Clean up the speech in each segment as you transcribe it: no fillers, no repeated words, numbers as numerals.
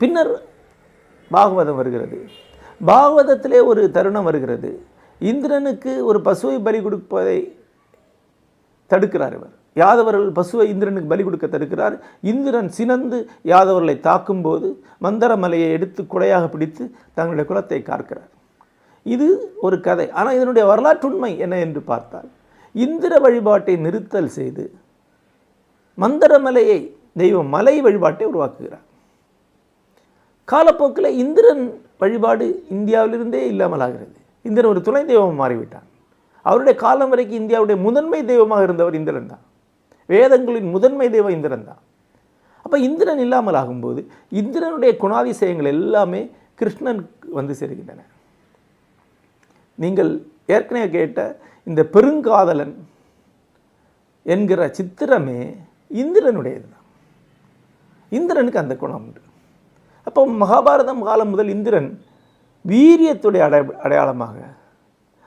பின்னர் பாகவதம் வருகிறது. பாகவதத்திலே ஒரு தருணம் வருகிறது. இந்திரனுக்கு ஒரு பசுவை பலி கொடுப்பதை தடுக்கிறார். இவர் யாதவர்கள் பசுவை இந்திரனுக்கு பலி கொடுக்க தடுக்கிறார். இந்திரன் சினந்து யாதவர்களை தாக்கும்போது மந்தரமலையை எடுத்து குடையாக பிடித்து தங்களுடைய குலத்தை காக்கிறார். இது ஒரு கதை. ஆனால் இதனுடைய வரலாற்று உண்மை என்ன என்று பார்த்தால், இந்திர வழிபாட்டை நிறுத்தல் செய்து மந்தரமலையை தெய்வம் மலை வழிபாட்டை உருவாக்குகிறார். காலப்போக்கில் இந்திரன் வழிபாடு இந்தியாவிலிருந்தே இல்லாமல் ஆகிறது. இந்திரன் ஒரு துணை தெய்வம் மாறிவிட்டான். அவருடைய காலம் வரைக்கும் இந்தியாவுடைய முதன்மை தெய்வமாக இருந்தவர் இந்திரன் தான். வேதங்களின் முதன்மை தெய்வம் இந்திரன் தான். அப்போ இந்திரன் இல்லாமல் ஆகும்போது இந்திரனுடைய குணாதிசயங்கள் எல்லாமே கிருஷ்ணன் வந்து சேர்கின்றன. நீங்கள் ஏற்கனவே கேட்ட இந்த பெருங்காதலன் என்கிற சித்திரமே இந்திரனுடையது தான். இந்திரனுக்கு அந்த குணம் உண்டு. அப்போ மகாபாரதம் காலம் முதல் இந்திரன் வீரியத்துடைய அடையாளமாக,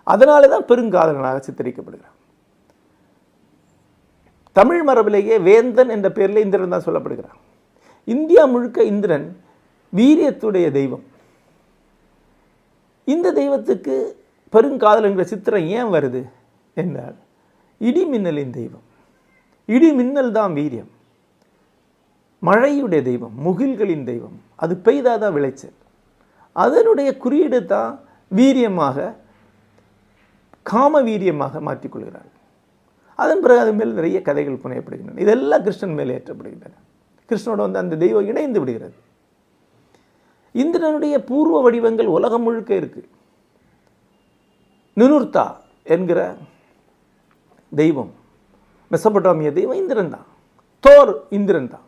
அதனாலே தான் பெருங்காதலனாக சித்தரிக்கப்படுகிறான். தமிழ் மரபிலேயே வேந்தன் என்ற பெயரில் இந்திரன் தான் சொல்லப்படுகிறான். இந்தியா முழுக்க இந்திரன் வீரியத்துடைய தெய்வம். இந்த தெய்வத்துக்கு பெருங்காதல் என்கிற சித்திரம் ஏன் வருது என்றால், இடி மின்னலின் தெய்வம். இடி மின்னல் தான் வீரியம். மழையுடைய தெய்வம், முகில்களின் தெய்வம். அது பெய்தாதான் விளைச்சல். அதனுடைய குறியீடு தான் வீரியமாக, காம வீரியமாக மாற்றிக்கொள்கிறார்கள். அதன் பிறகு அதன் மேல் நிறைய கதைகள் புனையப்படுகின்றன. இதெல்லாம் கிருஷ்ணன் மேலே ஏற்றப்படுகின்றன. கிருஷ்ணனோட வந்து அந்த தெய்வம் இணைந்து விடுகிறது. இந்திரனுடைய பூர்வ வடிவங்கள் உலகம் முழுக்க இருக்கு. நினுர்தா என்கிற தெய்வம், மெசபடோமிய தெய்வம் இந்திரன் தான். தோர் இந்திரன் தான்.